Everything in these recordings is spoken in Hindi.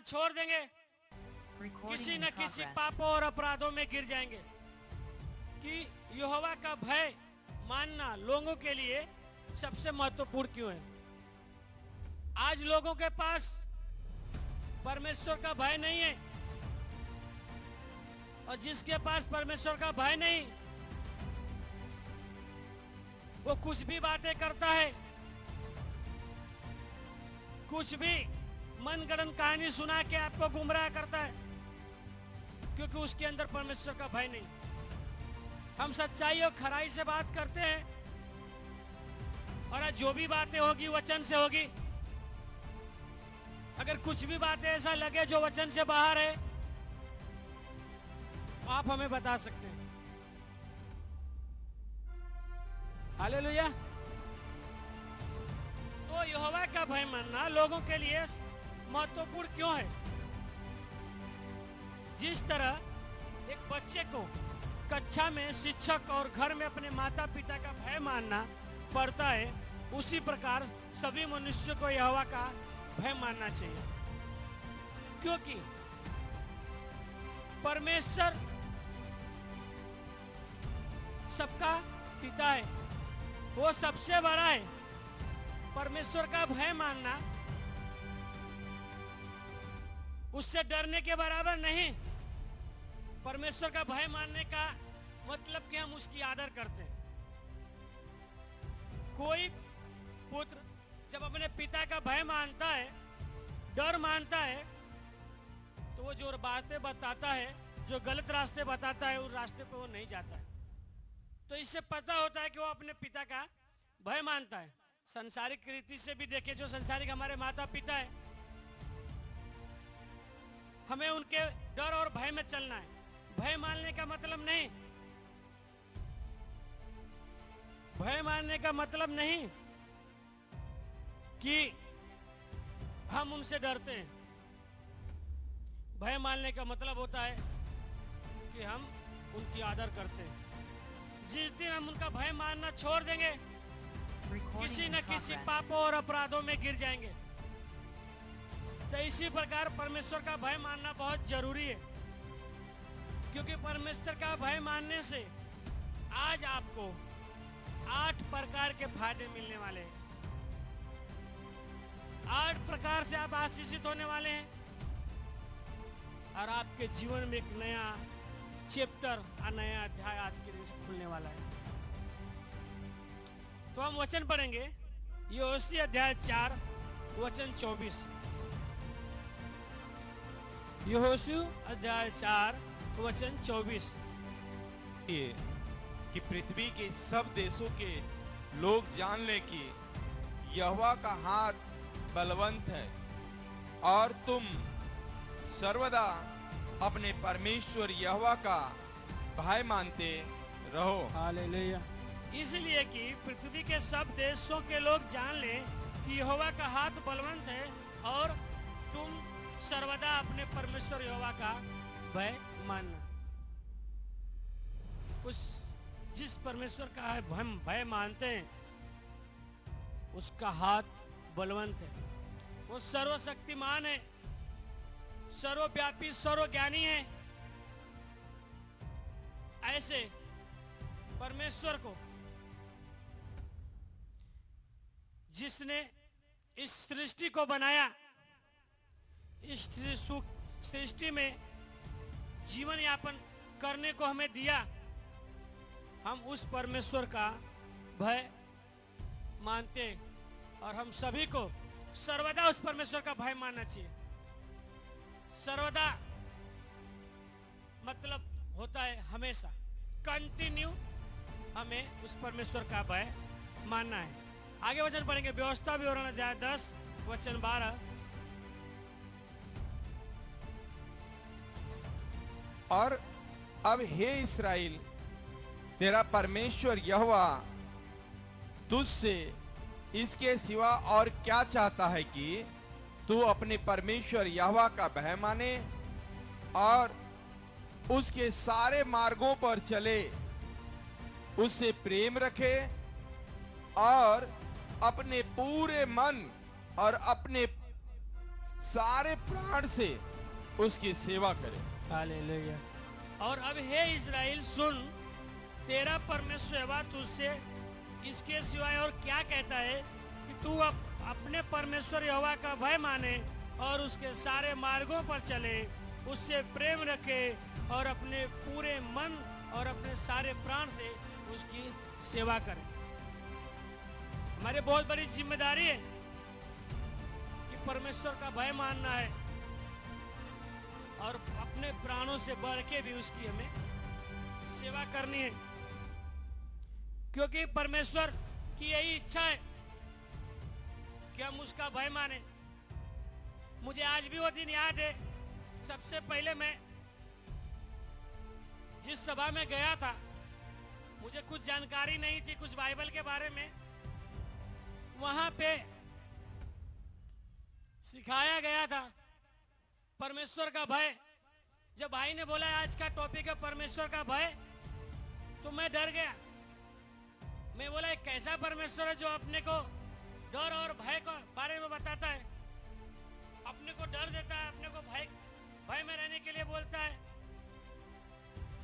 छोड़ देंगे, किसी न किसी पापों और अपराधों में गिर जाएंगे। कि यहोवा का भय मानना लोगों के लिए सबसे महत्वपूर्ण क्यों है? आज लोगों के पास परमेश्वर का भय नहीं है, और जिसके पास परमेश्वर का भय नहीं, वो कुछ भी बातें करता है, कुछ भी मनगढ़ंत कहानी सुना के आपको गुमराह करता है, क्योंकि उसके अंदर परमेश्वर का भय नहीं। हम सच्चाई और खराई से बात करते हैं, और आज जो भी बातें होगी वचन से होगी। अगर कुछ भी बातें ऐसा लगे जो वचन से बाहर है, तो आप हमें बता सकते हैं। हालेलुया। तो यहोवा का भय मानना लोगों के लिए महत्वपूर्ण क्यों है? जिस तरह एक बच्चे को कक्षा में शिक्षक और घर में अपने माता पिता का भय मानना पड़ता है, उसी प्रकार सभी मनुष्यों को यहोवा का भय मानना चाहिए। क्योंकि परमेश्वर सबका पिता है, वो सबसे बड़ा है। परमेश्वर का भय मानना उससे डरने के बराबर नहीं। परमेश्वर का भय मानने का मतलब कि हम उसकी आदर करते हैं। कोई पुत्र जब अपने पिता का भय मानता है, डर मानता है, तो वो जो बातें बताता है, जो गलत रास्ते बताता है, उस रास्ते पे वो नहीं जाता है। तो इससे पता होता है कि वो अपने पिता का भय मानता है। संसारिक रीति से भी देखे, जो संसारिक हमारे माता पिता है, हमें उनके डर और भय में चलना है। भय मानने का मतलब नहीं, भय मानने का मतलब नहीं कि हम उनसे डरते हैं। भय मानने का मतलब होता है कि हम उनकी आदर करते हैं। जिस दिन हम उनका भय मानना छोड़ देंगे, किसी न किसी पापों और अपराधों में गिर जाएंगे। तो इसी प्रकार परमेश्वर का भय मानना बहुत जरूरी है, क्योंकि परमेश्वर का भय मानने से आज आपको 8 प्रकार के फायदे मिलने वाले हैं। 8 प्रकार से आप आशीषित होने वाले हैं, और आपके जीवन में एक नया चैप्टर, नया अध्याय आज के दिन से खुलने वाला है। तो हम वचन पढ़ेंगे, यहोशू अध्याय 4 वचन 24। यहोशू अध्याय 4 वचन 24। कि पृथ्वी के सब देशों के लोग जान ले कि यहोवा का हाथ बलवंत है, और तुम सर्वदा अपने परमेश्वर यहोवा का भय मानते रहो। हालेलुया। इसलिए कि पृथ्वी के सब देशों के लोग जान लें कि यहोवा का हाथ बलवंत है, और तुम सर्वदा अपने परमेश्वर यहोवा का भय मानना। उस जिस परमेश्वर का हम भय मानते हैं, उसका हाथ बलवंत है। वो सर्वशक्तिमान है, सर्वव्यापी, सर्वज्ञानी है। ऐसे परमेश्वर को, जिसने इस सृष्टि को बनाया, इस सृष्टि में जीवन यापन करने को हमें दिया, हम उस परमेश्वर का भय मानते हैं। और हम सभी को सर्वदा उस परमेश्वर का भय मानना चाहिए। सर्वदा मतलब होता है हमेशा, कंटिन्यू हमें उस परमेश्वर का भय मानना है। आगे वचन पढ़ेंगे, व्यवस्था विवरण अध्याय 10 वचन 12। और अब हे इस्राएल, तेरा परमेश्वर यहोवा तुझसे इसके सिवा और क्या चाहता है कि तू अपने परमेश्वर यहोवा का भय माने और उसके सारे मार्गों पर चले, उससे प्रेम रखे और अपने पूरे मन और अपने सारे प्राण से उसकी सेवा करें। हालेलुया। और अब हे इस्राएल सुन, तेरा परमेश्वर यहोवा तुझसे इसके सिवाय और क्या कहता है कि तू अपने परमेश्वर यहोवा का भय माने और उसके सारे मार्गों पर चले, उससे प्रेम रखे और अपने पूरे मन और अपने सारे प्राण से उसकी सेवा करे। हमारी बहुत बड़ी जिम्मेदारी है कि परमेश्वर का भय मानना है और अपने प्राणों से बढ़ के भी उसकी हमें सेवा करनी है, क्योंकि परमेश्वर की यही इच्छा है कि हम उसका भय माने। मुझे आज भी वो दिन याद है, सबसे पहले मैं जिस सभा में गया था, मुझे कुछ जानकारी नहीं थी कुछ बाइबल के बारे में। वहां पे सिखाया गया था परमेश्वर का भय। जब भाई ने बोला आज का टॉपिक है परमेश्वर का भय, तो मैं डर गया। मैं बोला एक कैसा परमेश्वर है जो अपने को डर और भय के बारे में बताता है, अपने को डर देता है, अपने को भय में रहने के लिए बोलता है।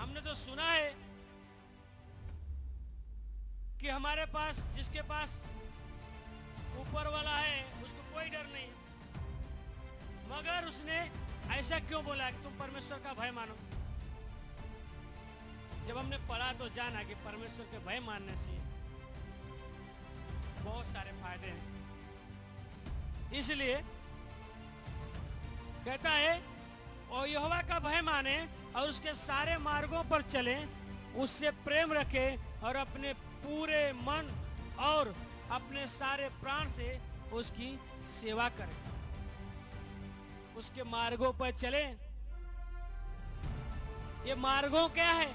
हमने तो सुना है कि हमारे पास, जिसके पास ऊपर वाला है उसको कोई डर नहीं, मगर उसने ऐसा क्यों बोला कि तुम परमेश्वर का भय मानो। जब हमने पढ़ा तो जाना कि परमेश्वर के भय मानने से बहुत सारे फायदे हैं। इसलिए कहता है और यहोवा का भय माने और उसके सारे मार्गों पर चले, उससे प्रेम रखे और अपने पूरे मन और अपने सारे प्राण से उसकी सेवा करें। उसके मार्गों पर चले। ये मार्गों क्या है?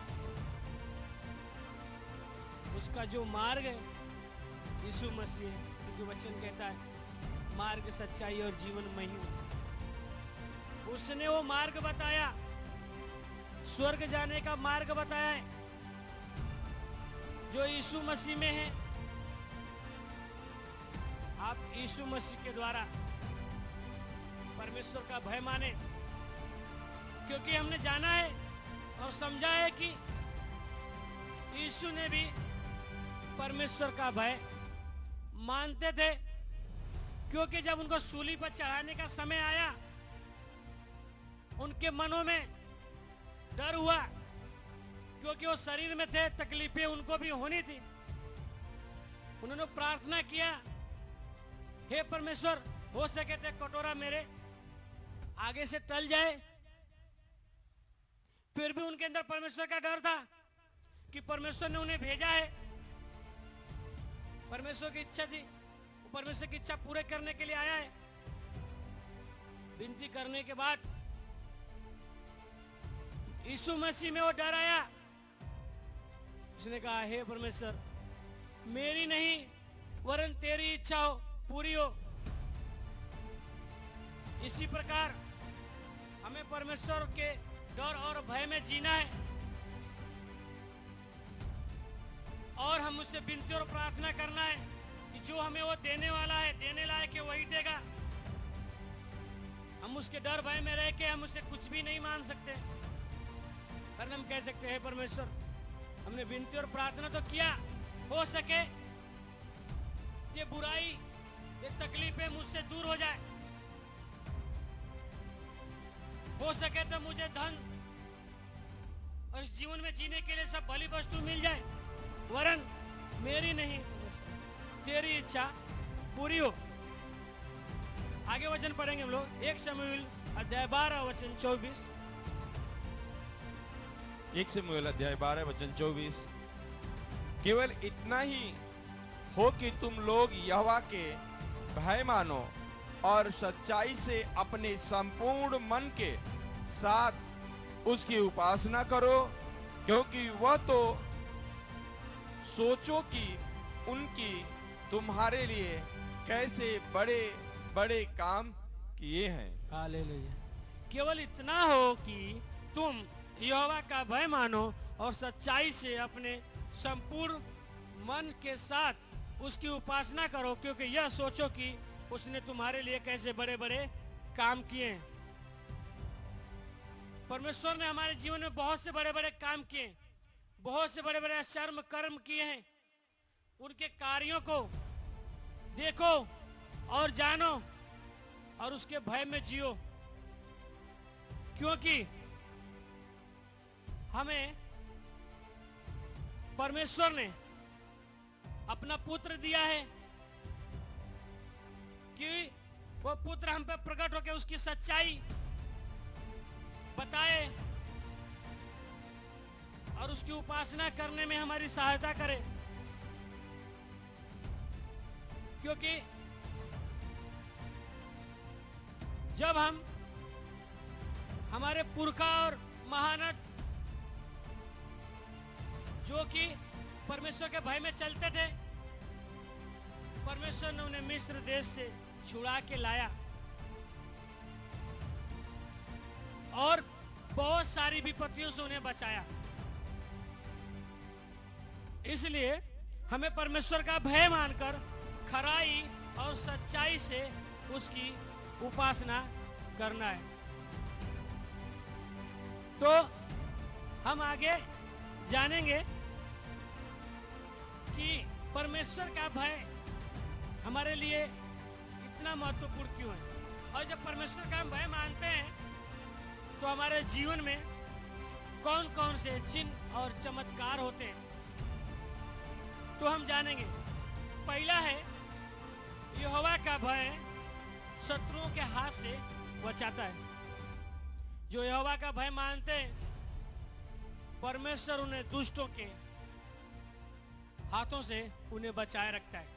उसका जो मार्ग है यीशु मसीह है, क्योंकि वचन कहता है मार्ग सच्चाई और जीवन मैं ही हूं। उसने वो मार्ग बताया, स्वर्ग जाने का मार्ग बताया है जो यीशु मसीह में है। आप यीशु मसीह के द्वारा परमेश्वर का भय माने, क्योंकि हमने जाना है और समझा है कि यीशु ने भी परमेश्वर का भय मानते थे, क्योंकि जब उनको सूली पर चढ़ाने का समय आया उनके मनों में डर हुआ, क्योंकि वो शरीर में थे, तकलीफें उनको भी होनी थी। उन्होंने प्रार्थना किया, हे परमेश्वर हो सके तो कटोरा मेरे आगे से टल जाए। फिर भी उनके अंदर परमेश्वर का डर था कि परमेश्वर ने उन्हें भेजा है, परमेश्वर की इच्छा थी, वो परमेश्वर की इच्छा पूरे करने के लिए आया है। विनती करने के बाद यीशु मसीह में वो डर आया। उसने कहा हे परमेश्वर मेरी नहीं वरन तेरी इच्छा हो पूरी हो। इसी प्रकार हमें परमेश्वर के डर और भय में जीना है और हम उससे विनती और प्रार्थना करना है कि जो हमें वो देने वाला है, देने लायक है, वही देगा। हम उसके डर भय में रह के हम उससे कुछ भी नहीं मान सकते, पर हम कह सकते हैं परमेश्वर हमने विनती और प्रार्थना तो किया, हो सके ये बुराई, ये तकलीफें मुझसे दूर हो जाए, हो सके तो मुझे धन और इस जीवन में जीने के लिए सब भली वस्तु मिल जाए, वरन मेरी नहीं तेरी इच्छा पूरी हो। आगे वचन पढ़ेंगे हम लोग 1 शमूएल अध्याय 12 वचन 24। 1 शमूएल अध्याय 12 वचन 24। केवल इतना ही हो कि तुम लोग यहोवा के भय मानो और सच्चाई से अपने संपूर्ण मन के साथ उसकी उपासना करो, क्योंकि वह तो सोचो कि उनकी तुम्हारे लिए कैसे बड़े बड़े काम किए हैं। हालेलुया। केवल इतना हो कि तुम यहोवा का भय मानो और सच्चाई से अपने संपूर्ण मन के साथ उसकी उपासना करो, क्योंकि यह सोचो कि उसने तुम्हारे लिए कैसे बड़े बड़े काम किए हैं। परमेश्वर ने हमारे जीवन में बहुत से बड़े बड़े काम किए, बहुत से बड़े बड़े आश्चर्य कर्म किए हैं। उनके कार्यों को देखो और जानो और उसके भय में जियो, क्योंकि हमें परमेश्वर ने अपना पुत्र दिया है कि वो पुत्र हम पे प्रकट होकर उसकी सच्चाई बताए और उसकी उपासना करने में हमारी सहायता करे। क्योंकि जब हम हमारे पुरखा और महानत जो कि परमेश्वर के भय में चलते थे, परमेश्वर ने उन्हें मिस्र देश से छुड़ा के लाया और बहुत सारी विपत्तियों से उन्हें बचाया। इसलिए हमें परमेश्वर का भय मानकर खराई और सच्चाई से उसकी उपासना करना है। तो हम आगे जानेंगे कि परमेश्वर का भय हमारे लिए इतना महत्वपूर्ण क्यों है, और जब परमेश्वर का हम भय मानते हैं तो हमारे जीवन में कौन कौन से चिन्ह और चमत्कार होते हैं, तो हम जानेंगे। पहला है, यहोवा का भय शत्रुओं के हाथ से बचाता है। जो यहोवा का भय मानते हैं, परमेश्वर उन्हें दुष्टों के हाथों से उन्हें बचाए रखता है।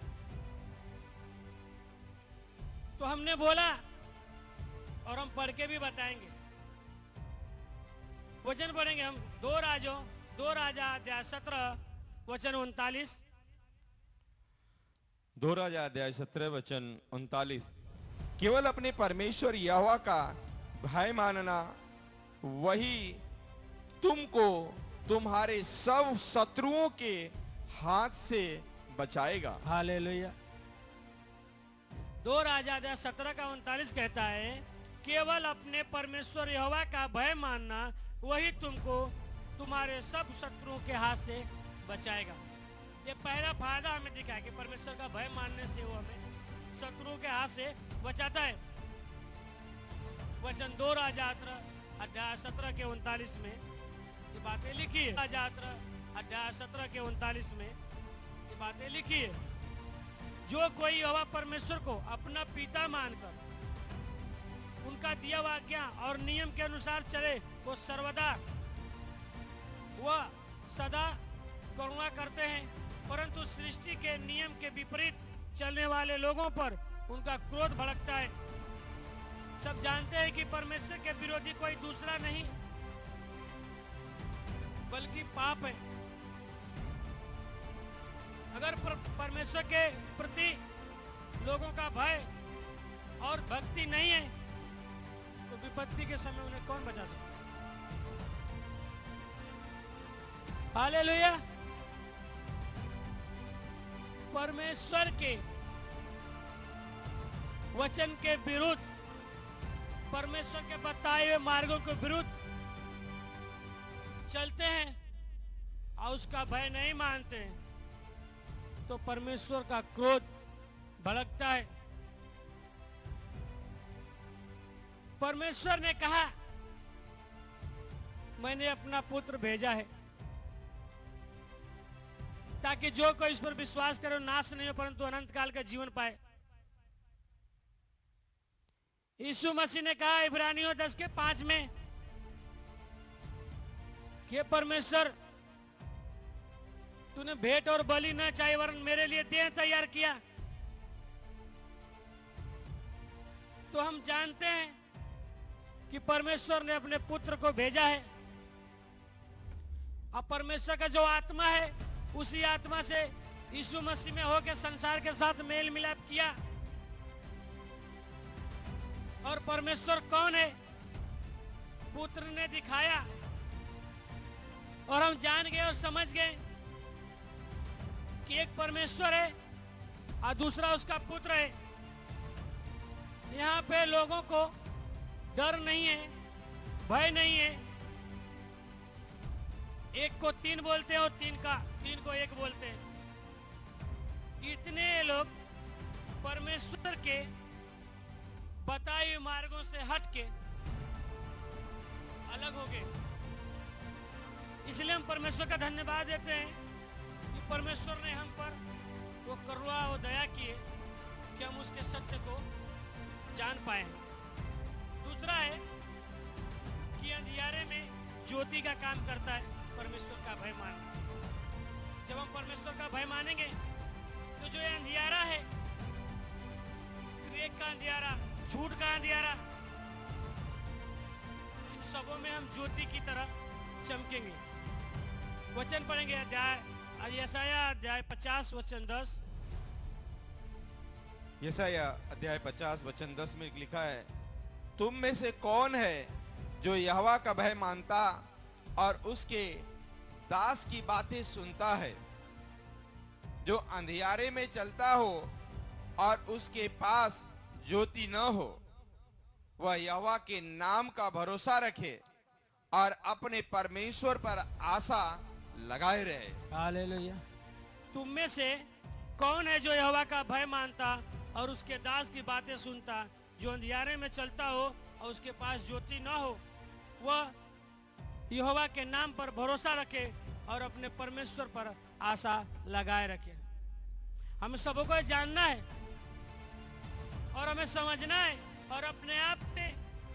तो हमने बोला और हम पढ़ के भी बताएंगे, वचन पढ़ेंगे हम। 2 राजा अध्याय 17 वचन 39। 2 राजा अध्याय 17 वचन 39। केवल अपने परमेश्वर यहोवा का भय मानना, वही तुमको तुम्हारे सब शत्रुओं के हाथ से बचाएगा। हालेलुया। 2 राजा अध्याय 17 का 39 कहता है, केवल अपने परमेश्वर यहोवा का भय मानना, वही तुमको तुम्हारे सब शत्रुओं के हाथ से बचाएगा। ये पहला फायदा हमें दिखा है कि परमेश्वर का भय मानने से वो हमें शत्रुओं के हाथ से बचाता है। वचन 2 राजा अध्याय 17 के 39 में ये बातें लिखी है। राजा अध्याय 17 के 39 में ये बातें लिखी है, जो कोई यहोवा परमेश्वर को अपना पिता मानकर उनका दिया हुआ आज्ञा और नियम के अनुसार चले, वो सर्वदा वह सदा करुणा करते हैं, परंतु सृष्टि के नियम के विपरीत चलने वाले लोगों पर उनका क्रोध भड़कता है। सब जानते हैं कि परमेश्वर के विरोधी कोई दूसरा नहीं बल्कि पाप है। अगर परमेश्वर के प्रति लोगों का भय और भक्ति नहीं है तो विपत्ति के समय उन्हें कौन बचा सकता है? हालेलुया। परमेश्वर के वचन के विरुद्ध, परमेश्वर के बताए हुए मार्गों के विरुद्ध चलते हैं और उसका भय नहीं मानते हैं तो परमेश्वर का क्रोध भड़कता है। परमेश्वर ने कहा, मैंने अपना पुत्र भेजा है ताकि जो कोई इस पर विश्वास करे नाश नहीं हो परंतु अनंत काल का जीवन पाए। यीशु मसीह ने कहा इब्रानियों 10 के 5 में कि परमेश्वर तूने भेंट और बलि न चाहिए वरन मेरे लिए देह तैयार किया। तो हम जानते हैं कि परमेश्वर ने अपने पुत्र को भेजा है। अब परमेश्वर का जो आत्मा है उसी आत्मा से यीशु मसीह में होकर संसार के साथ मेल मिलाप किया। और परमेश्वर कौन है पुत्र ने दिखाया और हम जान गए और समझ गए कि एक परमेश्वर है और दूसरा उसका पुत्र है। यहाँ पे लोगों को डर नहीं है, भय नहीं है। एक को तीन बोलते हैं और तीन को एक बोलते हैं। इतने लोग परमेश्वर के बताए हुए मार्गों से हट के अलग हो गए। इसलिए हम परमेश्वर का धन्यवाद देते हैं कि परमेश्वर ने हम पर वो करुणा और दया किए कि हम उसके सत्य को जान पाए। दूसरा है कि अंधियारे में ज्योति का काम करता है परमेश्वर का भय मानना। जब हम परमेश्वर का भय मानेंगे तो जो ये अंधियारा है, क्रिएक का अंधियारा, झूठ का अंधियारा, इन सबों में हम ज्योति की तरह चमकेंगे। वचन पढ़ेंगे यशायाह अध्याय 50 वचन 10। यशायाह अध्याय 50 वचन 10 में लिखा है, तुम में से कौन है जो यहोवा का भय मानता और उसके दास की बातें सुनता है, जो अंधियारे में चलता हो और उसके पास ज्योति न हो। वह यहोवा के नाम का भरोसा रखे और अपने परमेश्वर पर आशा लगाए रहे। हालेलुया। तुम में से कौन है जो यहोवा का भय मानता और उसके दास की बातें सुनता, जो अंधियारे में चलता हो और उसके पास ज्योति न हो। वह यहोवा के नाम पर भरोसा रखे और अपने परमेश्वर पर आशा लगाए रखे। हमें सबको को जानना है और हमें समझना है और अपने आप पे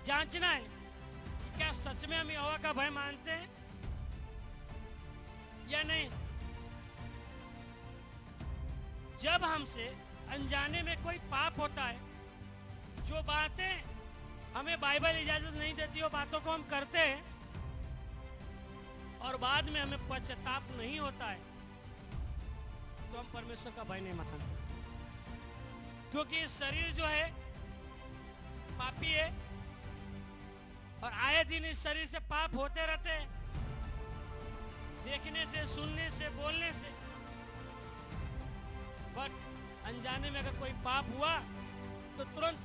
जांचना है कि क्या सच में हम यहोवा का भय मानते हैं या नहीं। जब हमसे अनजाने में कोई पाप होता है, जो बातें हमें बाइबल इजाजत नहीं देती, वो बातों को हम करते हैं और बाद में हमें पश्चाताप नहीं होता है, तो हम परमेश्वर का भय नहीं मानते। क्योंकि शरीर जो है पापी है और आए दिन इस शरीर से पाप होते रहते हैं, देखने से, सुनने से, बोलने से। बट अनजाने में अगर कोई पाप हुआ तो तुरंत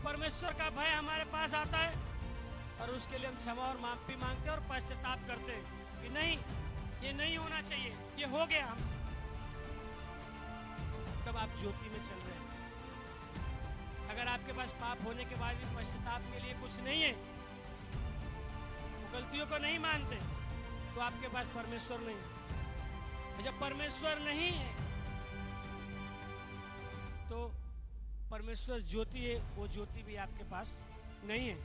परमेश्वर का भय हमारे पास आता है और उसके लिए हम क्षमा और माफी मांगते हैं और पश्चाताप करते हैं कि नहीं, ये नहीं होना चाहिए, ये हो गया हमसे। तब आप ज्योति में चल रहे हैं। अगर आपके पास पाप होने के बाद भी पश्चाताप के लिए कुछ नहीं है, गलतियों को नहीं मानते, तो आपके पास परमेश्वर नहीं। जब परमेश्वर नहीं है तो परमेश्वर ज्योति है, वो ज्योति भी आपके पास नहीं है।